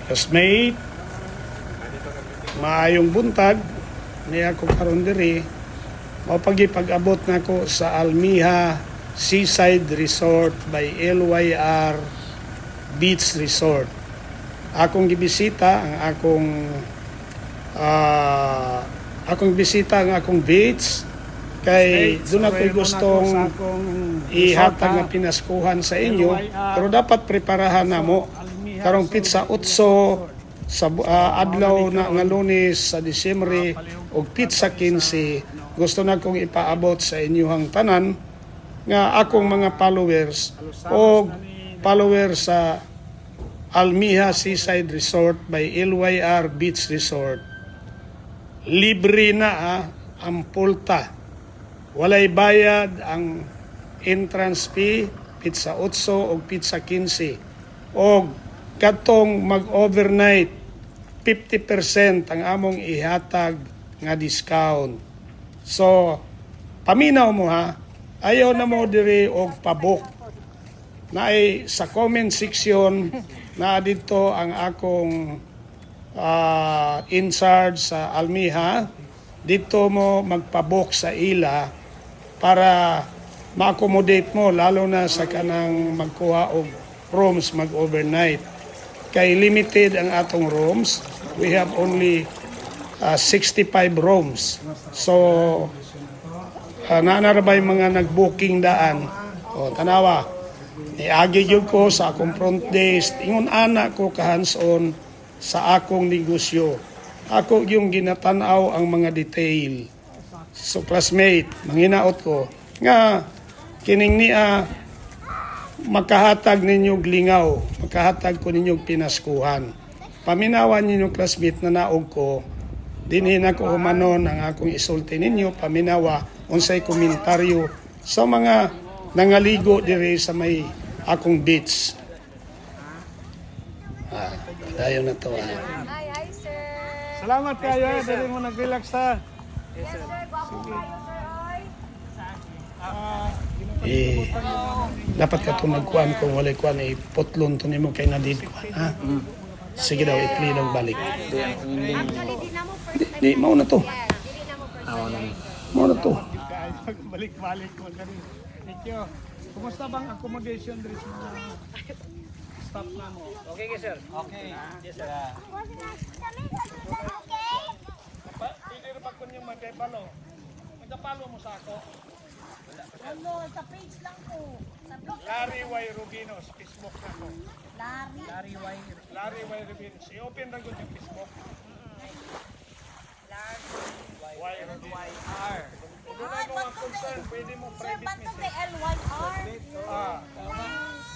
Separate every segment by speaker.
Speaker 1: Kasmate, maayong buntag, niya ako karon diri, mapag-abot na ko sa Almiha Seaside Resort by LYR Beach Resort. Akong gibisita ang akong bisita ang akong beach kay doon ako gustong ihatag nga pinaskuhan sa inyo, pero dapat preparahan na mo karong pizza 8 sa adlaw na nga Lunes sa Disyembre og pizza 15. Gusto na kong ipaabot sa inyohang tanan nga akong mga followers o followers sa Almiha Seaside Resort by LYR Beach Resort. Libre na ang pulta. Walay bayad ang entrance fee, pizza 8 o pizza 15. O katong mag-overnight, 50% ang among ihatag nga discount. So, paminaw mo ha, ayaw na mo diri og pabok. Na ay sa comment section na dito ang akong in charge sa Almiha. Dito mo magpabok sa ila para ma-accommodate mo, lalo na sa kanang magkuha og rooms mag-overnight. Kay limited ang atong rooms. We have only 65 rooms. So, nanarabay mga nag-booking daan. O, tanawa, niagi yun ko sa akong front desk. Ingon anak ko ka-hands-on sa akong negosyo. Ako yung ginatanaw ang mga detail. So, classmate, manginaot ko, nga, kining niya, makahatag ninyong lingaw, makahatag ko ninyong pinaskuhan. Paminawan ninyong classmate na naog ko, dinhin ako umanon ang akong isulti ninyo, paminawa, unsay komentaryo sa mga nangaligo dire sa may akong beach. Padayon na to.
Speaker 2: Hi, sir.
Speaker 1: Salamat kayo, dali mo nag-relax ha.
Speaker 2: Yes, sir. Bago kayo, sir.
Speaker 1: Dapat ka itong nagkuhan kung walay kuhan, putlon to nimo kay nadid kuhan, ha? Sige daw, i-play lang balik.
Speaker 2: Actually, di na mo first time.
Speaker 1: Di, mau na to.
Speaker 2: Yeah, di na mo first time.
Speaker 1: Mau na to.
Speaker 3: Balik-balik ko kani. Thank you. Kumusta bang accommodation diri sa mga staff na mo?
Speaker 4: Okay ka, sir? Okay. Yes, sir.
Speaker 3: Pwede rin ba kung yung magkaypalo? Magkapalo mo sa ako?
Speaker 2: Ano, sa page lang po. Sa page.
Speaker 3: Larry Y. Rubinos, Facebook na ko.
Speaker 2: Larry.
Speaker 3: Larry Y. Rubinos. I-open lang ko yung Facebook. Y. Rubinos. Kung na mo ang concern, pwede mo
Speaker 2: Sir,
Speaker 3: private
Speaker 2: ba't kay
Speaker 3: message.
Speaker 2: LYR?
Speaker 3: Ah,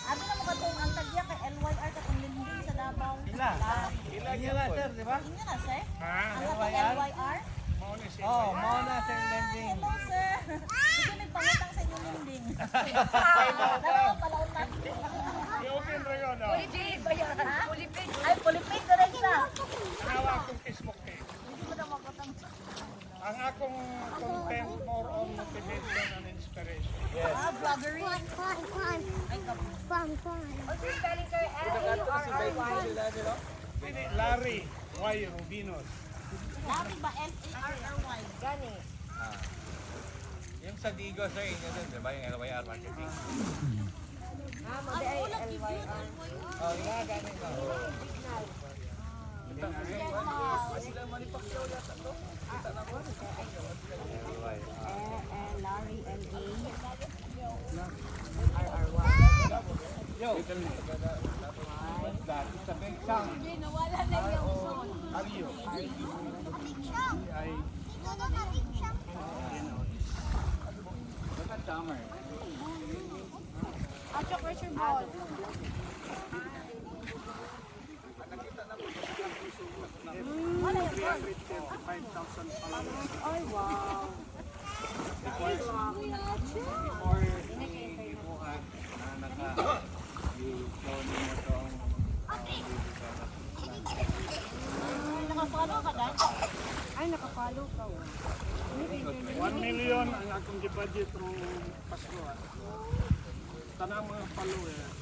Speaker 2: Ano na mga itong ang tagya kay LYR katong linding sa Davao?
Speaker 4: Ila.
Speaker 2: Larry.
Speaker 4: Ila niya, sir, di ba?
Speaker 2: Hindi na, sir?
Speaker 3: ha?
Speaker 2: Ang katong LYR?
Speaker 3: Mauna siya.
Speaker 4: Oh, mauna, sir, landing.
Speaker 2: Hello, sir. Sige, nagpangutang sa inyong linding. Dalawa pala utang.
Speaker 3: I-open rin yun. oh.
Speaker 2: Ay, pulipid na rin siya.
Speaker 3: Tanawa akong Facebook page.
Speaker 2: Hindi mo na magutang.
Speaker 3: Ang akong content more on motivation and inspiration.
Speaker 2: Ah, vloggery. Ay,
Speaker 3: Pwede Larry Y. Rubinos.
Speaker 2: Larry ba? L-A-R-R-Y. Gani.
Speaker 4: Yung sa Digo, sir, yun din, di ba? Yung LYR marketing.
Speaker 2: Ang ulat ni Beauty.
Speaker 4: Oh, yung ganun lang.
Speaker 2: Larry, L-A.
Speaker 4: Yo! Sa big sound.
Speaker 2: Hindi, nawala na yung zone.
Speaker 3: Aryo.
Speaker 4: Look at summer.
Speaker 2: At your pressure ball. Wala yung ball.
Speaker 3: 5,000 followers.
Speaker 2: Ay, wow.
Speaker 4: Before ibuhat na naka-show niyo itong
Speaker 2: Nakapalo ka, Dan? Ay, nakapalo ka.
Speaker 3: 1 million ang akong budget ng Pasko. Tanang mga followers.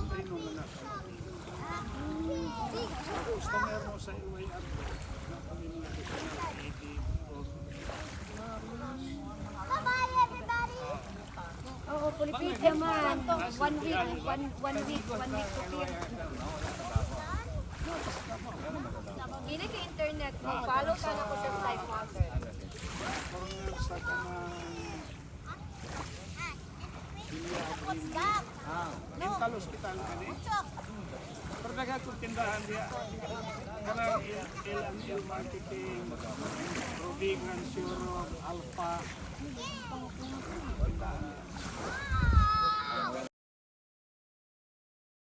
Speaker 3: Ay, no, customer mo sa UAR na pamilya ko sa AD.
Speaker 5: Oo, fully paid naman. One week to pay. Hindi ka internet mo, follow ka na ko sa live water.
Speaker 3: Parang sa kanang mental hospital kani. Pero dagat kong tindahan diya. Kanang ilang marketing, Rubigan, Syrup, Alpha. Tindahan diya.